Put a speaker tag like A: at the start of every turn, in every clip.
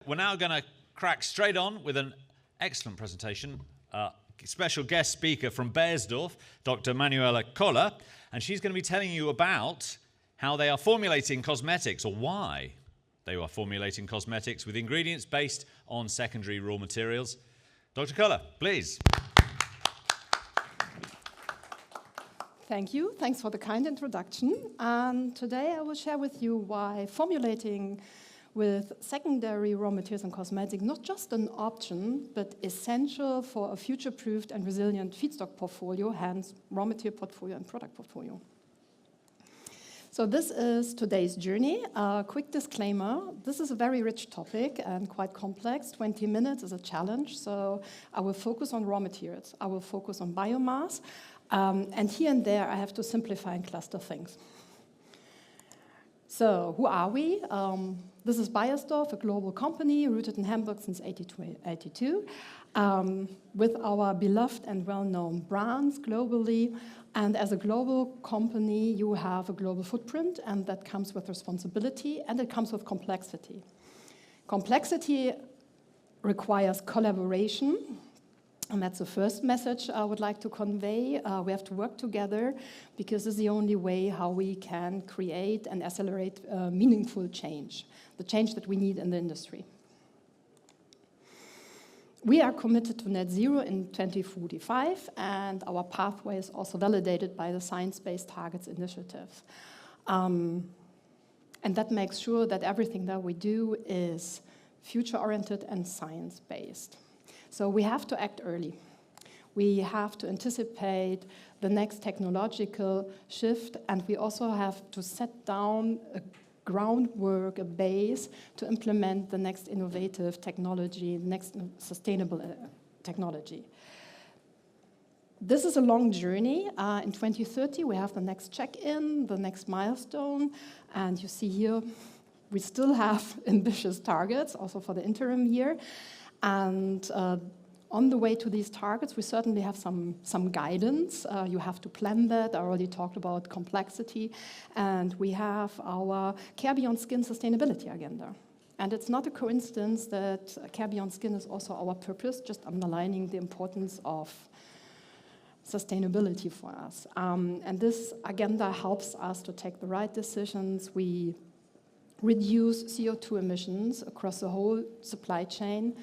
A: We're now going to crack straight on with an excellent presentation. Special guest speaker from Beiersdorf, Dr. Manuela Köhler, and she's going to be telling you about how they are formulating cosmetics, or why they are formulating cosmetics with ingredients based on secondary raw materials. Dr. Köhler, please.
B: Thank you. Thanks for the kind introduction. And today I will share with you why formulating with secondary raw materials and cosmetics not just an option, but essential for a future-proofed and resilient feedstock portfolio, hence raw material portfolio and product portfolio. So this is today's journey. A quick disclaimer, this is a very rich topic and quite complex. 20 minutes is a challenge, so I will focus on raw materials. I will focus on biomass, and here and there I have to simplify and cluster things. So who are we? This is Beiersdorf, a global company rooted in Hamburg since 1882, with our beloved and well-known brands globally. And as a global company, you have a global footprint, and that comes with responsibility, and it comes with complexity. Complexity requires collaboration, and that's the first message I would like to convey. We have to work together because this is the only way how we can create and accelerate meaningful change, the change that we need in the industry. We are committed to net zero in 2045, and our pathway is also validated by the Science Based Targets Initiative. And that makes sure that everything that we do is future-oriented and science-based. So we have to act early. We have to anticipate the next technological shift, and we also have to set down a groundwork, a base to implement the next innovative technology, next sustainable technology. This is a long journey. In 2030, we have the next check-in, the next milestone, and you see here, we still have ambitious targets, also for the interim year. And on the way to these targets, we certainly have some guidance. You have to plan that. I already talked about complexity. And we have our Care Beyond Skin sustainability agenda. And it's not a coincidence that Care Beyond Skin is also our purpose, just underlining the importance of sustainability for us. And this agenda helps us to take the right decisions. We reduce CO2 emissions across the whole supply chain,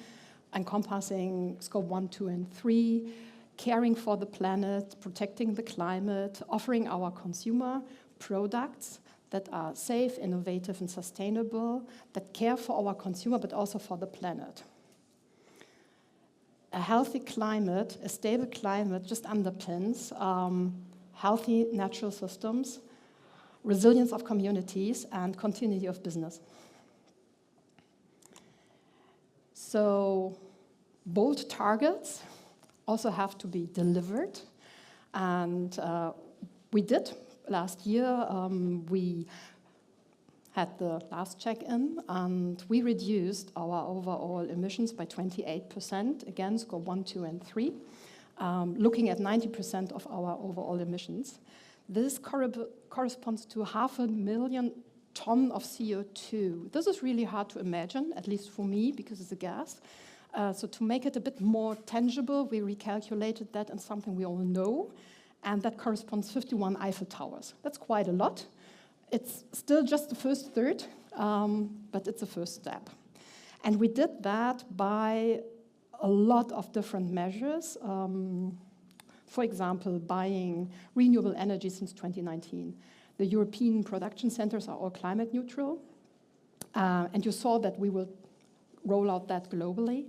B: encompassing scope 1, 2, and 3, caring for the planet, protecting the climate, offering our consumer products that are safe, innovative, and sustainable, that care for our consumer, but also for the planet. A healthy climate, a stable climate, just underpins healthy natural systems, resilience of communities, and continuity of business. So bold targets also have to be delivered, and we did last year. We had the last check-in, and we reduced our overall emissions by 28%, again, scope 1, 2, and 3, looking at 90% of our overall emissions. This corresponds to 500,000 ton of CO2. This is really hard to imagine, at least for me, because it's a gas. So to make it a bit more tangible, we recalculated that in something we all know, and that corresponds to 51 Eiffel Towers. That's quite a lot. It's still just the first third, but it's a first step. And we did that by a lot of different measures. For example, buying renewable energy since 2019. The European production centers are all climate neutral, and you saw that we will roll out that globally.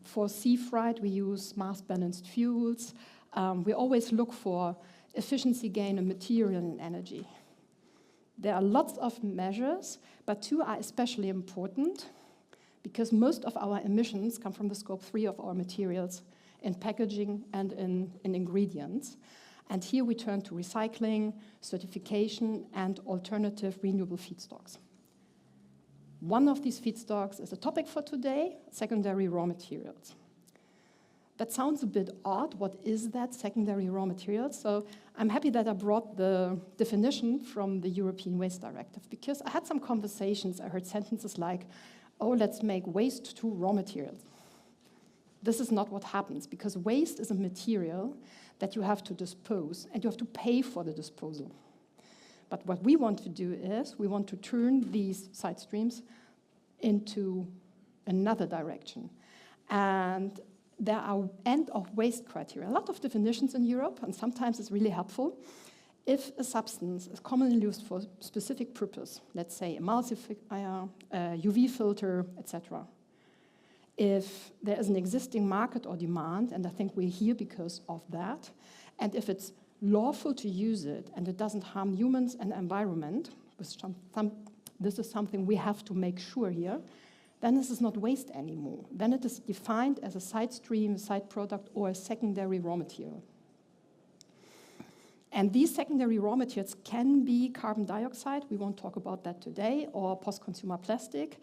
B: For sea freight, we use mass-balanced fuels. We always look for efficiency gain in material and energy. There are lots of measures, but two are especially important because most of our emissions come from the scope 3 of our materials in packaging and in ingredients. And here we turn to recycling, certification, and alternative renewable feedstocks. One of these feedstocks is a topic for today, secondary raw materials. That sounds a bit odd. What is that, secondary raw materials? So I'm happy that I brought the definition from the European Waste Directive, because I had some conversations. I heard sentences like, oh, let's make waste to raw materials. This is not what happens, because waste is a material that you have to dispose, and you have to pay for the disposal. But what we want to do is, we want to turn these side streams into another direction. And there are end of waste criteria. A lot of definitions in Europe, and sometimes it's really helpful. If a substance is commonly used for a specific purpose, let's say emulsifier, UV filter, etc., if there is an existing market or demand, and I think we're here because of that, and if it's lawful to use it and it doesn't harm humans and environment, this is something we have to make sure here, then this is not waste anymore. Then it is defined as a side stream, a side product, or a secondary raw material. And these secondary raw materials can be carbon dioxide, we won't talk about that today, or post-consumer plastic,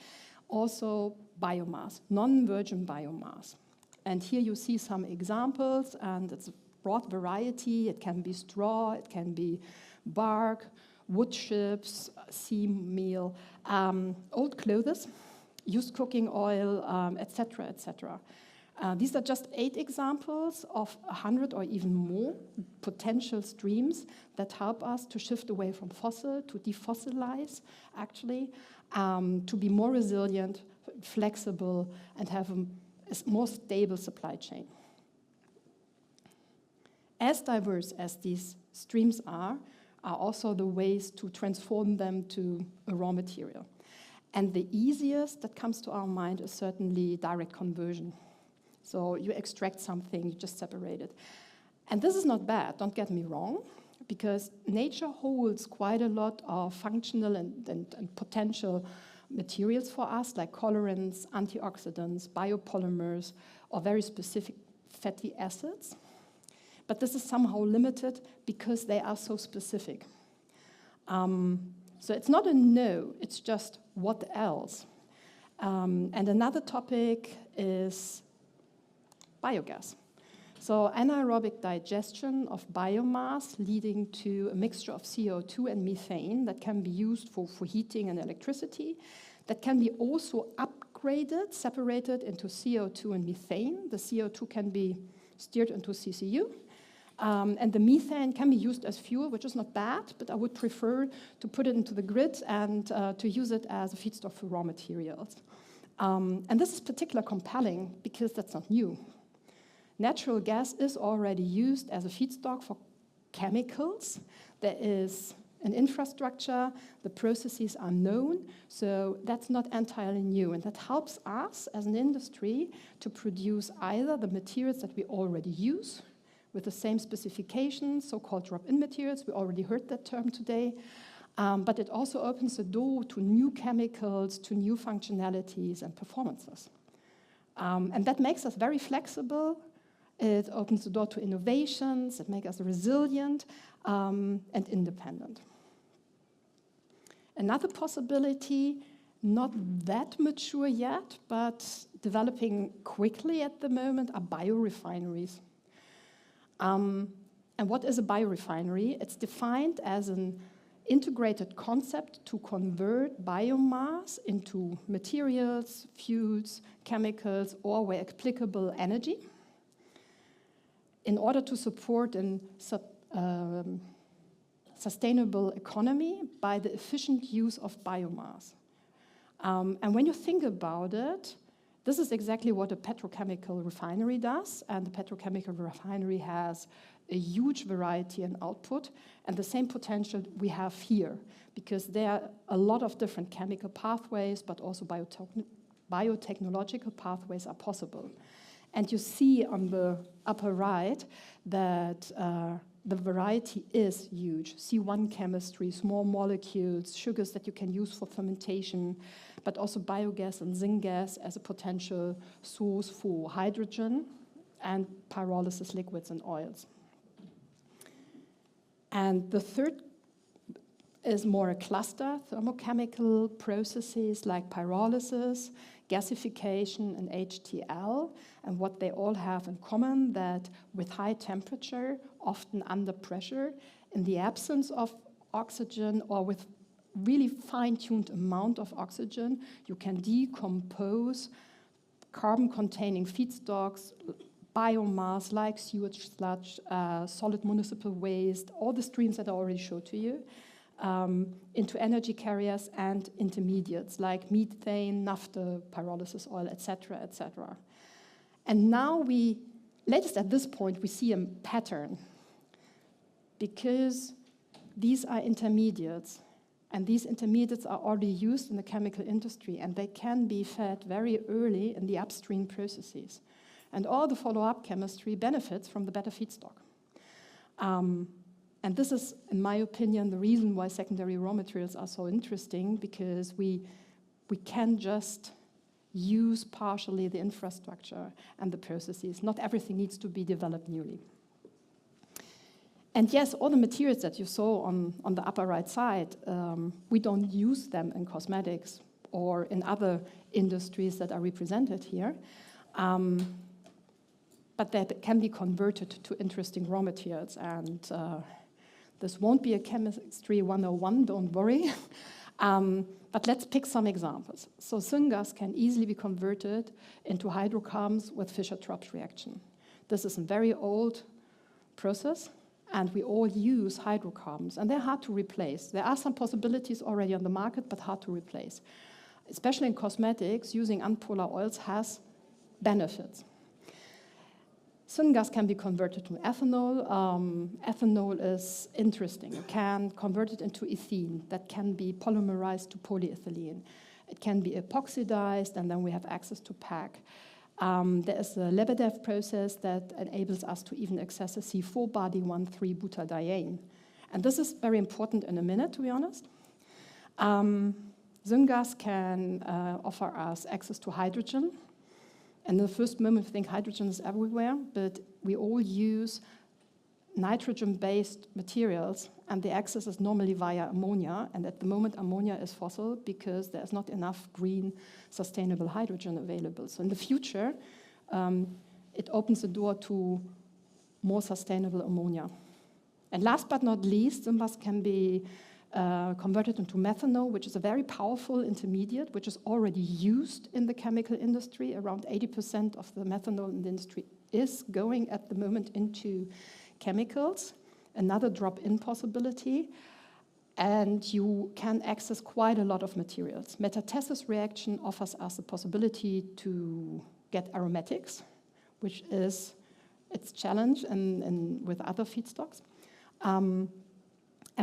B: also biomass, non-virgin biomass. And here you see some examples, and it's a broad variety. It can be straw, it can be bark, wood chips, seam meal, old clothes, used cooking oil, etc., etc. These are just 8 examples of 100 or even more potential streams that help us to shift away from fossil, to defossilize, actually, to be more resilient, flexible, and have a more stable supply chain. As diverse as these streams are also the ways to transform them to a raw material. And the easiest that comes to our mind is certainly direct conversion. So you extract something, you just separate it. And this is not bad, don't get me wrong, because nature holds quite a lot of functional and potential materials for us, like colorants, antioxidants, biopolymers, or very specific fatty acids. But this is somehow limited because they are so specific. So it's not a no, it's just what else. And another topic is biogas. So anaerobic digestion of biomass leading to a mixture of CO2 and methane that can be used for heating and electricity, that can be also upgraded, separated into CO2 and methane. The CO2 can be steered into CCU, and the methane can be used as fuel, which is not bad, but I would prefer to put it into the grid and to use it as a feedstock for raw materials. And this is particularly compelling because that's not new. Natural gas is already used as a feedstock for chemicals. There is an infrastructure, the processes are known, so that's not entirely new. And that helps us as an industry to produce either the materials that we already use with the same specifications, so-called drop-in materials, we already heard that term today, but it also opens the door to new chemicals, to new functionalities and performances. And that makes us very flexible. It opens the door to innovations, it makes us resilient and independent. Another possibility, not that mature yet, but developing quickly at the moment, are biorefineries. And what is a biorefinery? It's defined as an integrated concept to convert biomass into materials, fuels, chemicals, or where applicable, energy, in order to support a sustainable economy by the efficient use of biomass. And when you think about it, this is exactly what a petrochemical refinery does, and the petrochemical refinery has a huge variety and output, and the same potential we have here, because there are a lot of different chemical pathways, but also biotechnological pathways are possible. And you see on the upper right that the variety is huge. C1 chemistry, small molecules, sugars that you can use for fermentation, but also biogas and syngas as a potential source for hydrogen and pyrolysis liquids and oils. And the third is more a cluster, thermochemical processes like pyrolysis, gasification, and HTL, and what they all have in common, that with high temperature, often under pressure, in the absence of oxygen or with really fine-tuned amount of oxygen, you can decompose carbon-containing feedstocks, biomass like sewage sludge, solid municipal waste, all the streams that I already showed to you, into energy carriers and intermediates like methane, naphtha, pyrolysis oil, etc., etc. And now latest at this point, we see a pattern, because these are intermediates, and these intermediates are already used in the chemical industry, and they can be fed very early in the upstream processes. And all the follow-up chemistry benefits from the better feedstock. And this is, in my opinion, the reason why secondary raw materials are so interesting, because we can just use partially the infrastructure and the processes. Not everything needs to be developed newly. And yes, all the materials that you saw on the upper right side, we don't use them in cosmetics or in other industries that are represented here. But that can be converted to interesting raw materials. And this won't be a chemistry 101, don't worry. But let's pick some examples. So syngas can easily be converted into hydrocarbons with Fischer-Tropsch reaction. This is a very old process, and we all use hydrocarbons, and they're hard to replace. There are some possibilities already on the market, but hard to replace. Especially in cosmetics, using unpolar oils has benefits. Syngas can be converted to ethanol. Ethanol is interesting. You can convert it into ethene that can be polymerized to polyethylene. It can be epoxidized, and then we have access to PAC. There is a Lebedev process that enables us to even access a C4 body 1,3-butadiene. And this is very important in a minute, to be honest. Syngas can offer us access to hydrogen. And in the first moment, we think hydrogen is everywhere, but we all use nitrogen-based materials, and the access is normally via ammonia. And at the moment, ammonia is fossil because there's not enough green, sustainable hydrogen available. So in the future, it opens the door to more sustainable ammonia. And last but not least, syngas can be converted into methanol, which is a very powerful intermediate, which is already used in the chemical industry. Around 80% of the methanol in the industry is going at the moment into chemicals, another drop-in possibility, and you can access quite a lot of materials. Metathesis reaction offers us the possibility to get aromatics, which is its challenge with other feedstocks, and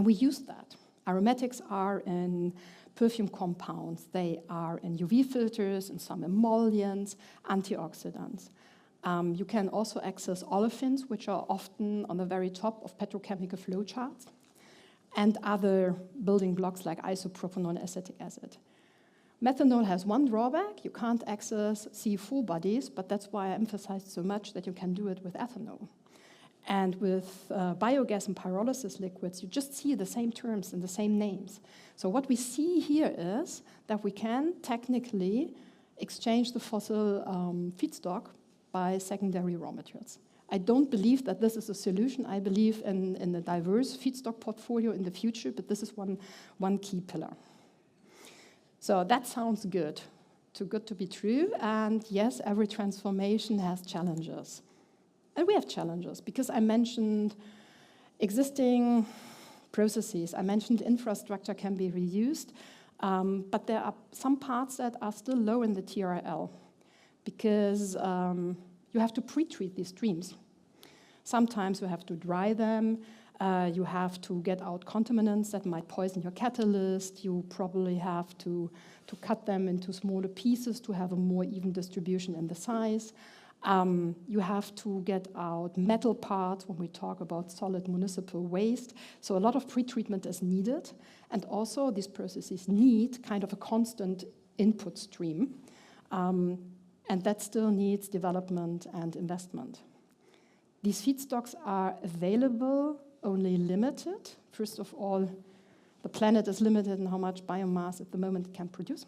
B: we use that. Aromatics are in perfume compounds, they are in UV filters, and some emollients, antioxidants. You can also access olefins, which are often on the very top of petrochemical flowcharts, and other building blocks like isopropanol and acetic acid. Methanol has one drawback: you can't access C4 bodies, but that's why I emphasized so much that you can do it with ethanol. And with biogas and pyrolysis liquids, you just see the same terms and the same names. So what we see here is that we can technically exchange the fossil feedstock by secondary raw materials. I don't believe that this is a solution. I believe in a diverse feedstock portfolio in the future, but this is one key pillar. So that sounds good, too good to be true. And yes, every transformation has challenges. And we have challenges, because I mentioned existing processes. I mentioned infrastructure can be reused, but there are some parts that are still low in the TRL, because you have to pre-treat these streams. Sometimes you have to dry them. You have to get out contaminants that might poison your catalyst. You probably have to cut them into smaller pieces to have a more even distribution in the size. You have to get out metal parts when we talk about solid municipal waste. So a lot of pretreatment is needed. And also these processes need kind of a constant input stream. And that still needs development and investment. These feedstocks are available, only limited. First of all, the planet is limited in how much biomass at the moment it can produce.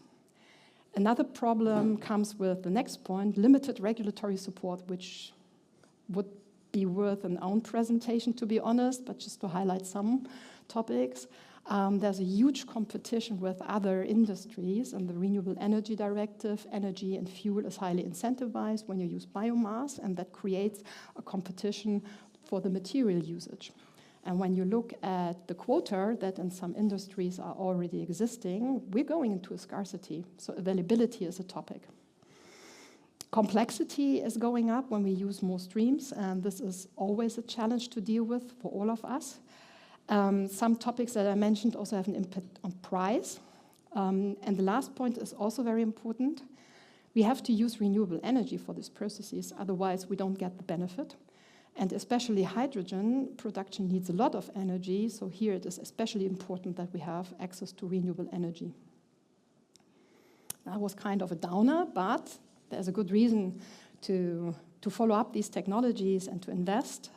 B: Another problem comes with the next point: limited regulatory support, which would be worth an own presentation, to be honest, but just to highlight some topics. There's a huge competition with other industries, and the Renewable Energy Directive, energy and fuel is highly incentivized when you use biomass, and that creates a competition for the material usage. And when you look at the quota that in some industries are already existing, we're going into a scarcity. So availability is a topic. Complexity is going up when we use more streams, and this is always a challenge to deal with for all of us. Some topics that I mentioned also have an impact on price. And the last point is also very important. We have to use renewable energy for these processes, otherwise we don't get the benefit. And especially hydrogen production needs a lot of energy, so here it is especially important that we have access to renewable energy. That was kind of a downer, but there's a good reason to follow up these technologies and to invest,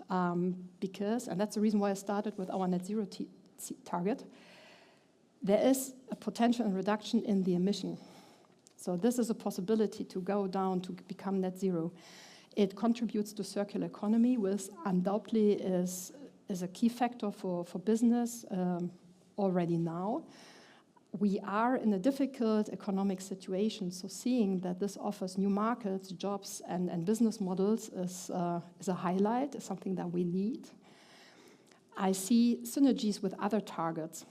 B: because, and that's the reason why I started with our net zero target, there is a potential in reduction in the emission. So this is a possibility to go down to become net zero. It contributes to circular economy, which undoubtedly is a key factor for business already now. We are in a difficult economic situation, so seeing that this offers new markets, jobs, and business models is a highlight, is something that we need. I see synergies with other targets.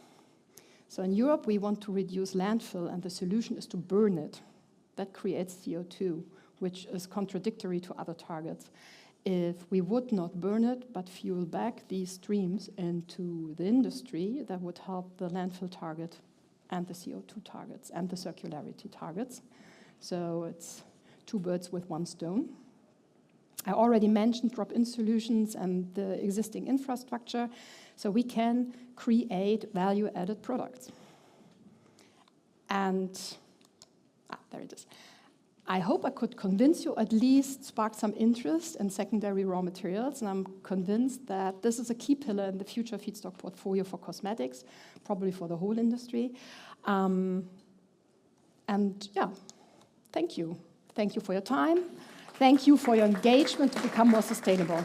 B: So in Europe, we want to reduce landfill, and the solution is to burn it. That creates CO2. Which is contradictory to other targets. If we would not burn it, but fuel back these streams into the industry, that would help the landfill target and the CO2 targets and the circularity targets. So it's two birds with one stone. I already mentioned drop-in solutions and the existing infrastructure, so we can create value-added products. And, there it is. I hope I could convince you, at least spark some interest in secondary raw materials, and I'm convinced that this is a key pillar in the future feedstock portfolio for cosmetics, probably for the whole industry. And yeah, thank you. Thank you for your time. Thank you for your engagement to become more sustainable.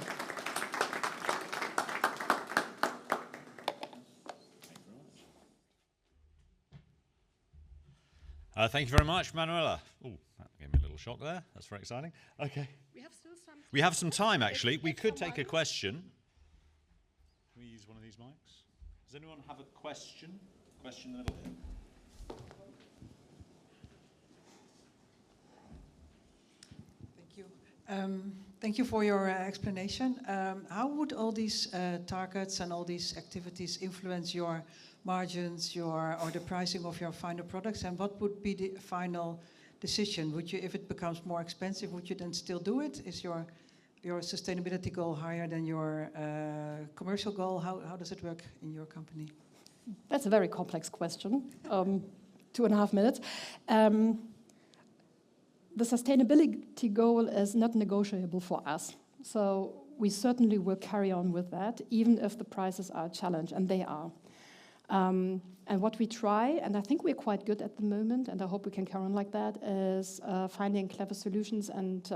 A: Thank you very much, Manuela. Ooh, that gave me a little shock there. That's very exciting. Okay. We have some time, actually. We could take a question. Can we use one of these mics? Does anyone have a question? Question in the middle here.
C: Thank you. Thank you for your explanation. How would all these targets and all these activities influence your margins, or the pricing of your final products, and what would be the final decision? Would you, if it becomes more expensive, would you then still do it? Is your sustainability goal higher than your commercial goal? How does it work in your company?
B: That's a very complex question. 2.5 minutes. The sustainability goal is not negotiable for us. So we certainly will carry on with that, even if the prices are a challenge, and they are. And what we try, and I think we're quite good at the moment, and I hope we can carry on like that, is finding clever solutions and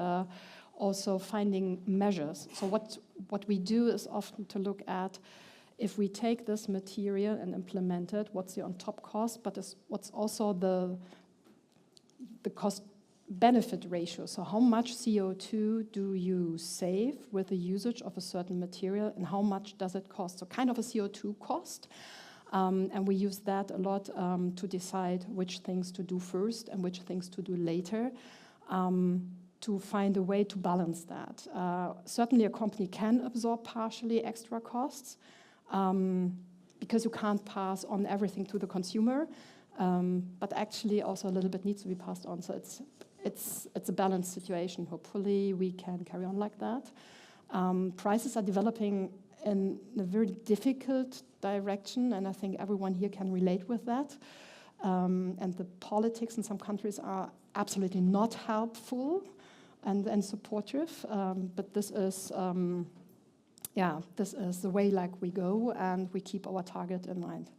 B: also finding measures. So what we do is often to look at, if we take this material and implement it, what's the on-top cost, but what's also the cost-benefit ratio. So how much CO2 do you save with the usage of a certain material, and how much does it cost? So kind of a CO2 cost. And we use that a lot to decide which things to do first and which things to do later, to find a way to balance that. Certainly a company can absorb partially extra costs, because you can't pass on everything to the consumer, but actually also a little bit needs to be passed on. So it's a balanced situation. Hopefully we can carry on like that. Prices are developing in a very difficult direction, and I think everyone here can relate with that. And the politics in some countries are absolutely not helpful and supportive, but this is the way like we go, and we keep our target in mind.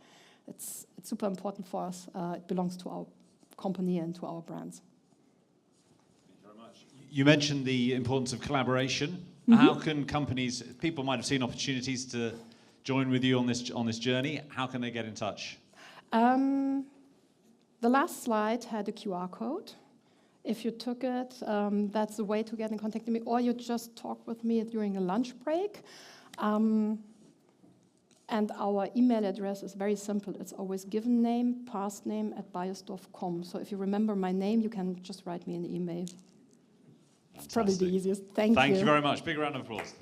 B: It's super important for us. It belongs to our company and to our brands.
A: Thank you very much. You mentioned the importance of collaboration. How can companies, people might have seen opportunities to join with you on this journey, how can they get in touch?
B: The last slide had a QR code. If you took it, that's the way to get in contact with me, or you just talk with me during a lunch break. And our email address is very simple. It's always given name, past name @beiersdorf.com. So if you remember my name, you can just write me an email. It's probably the easiest. Thank you.
A: Thank you very much. Big round of applause.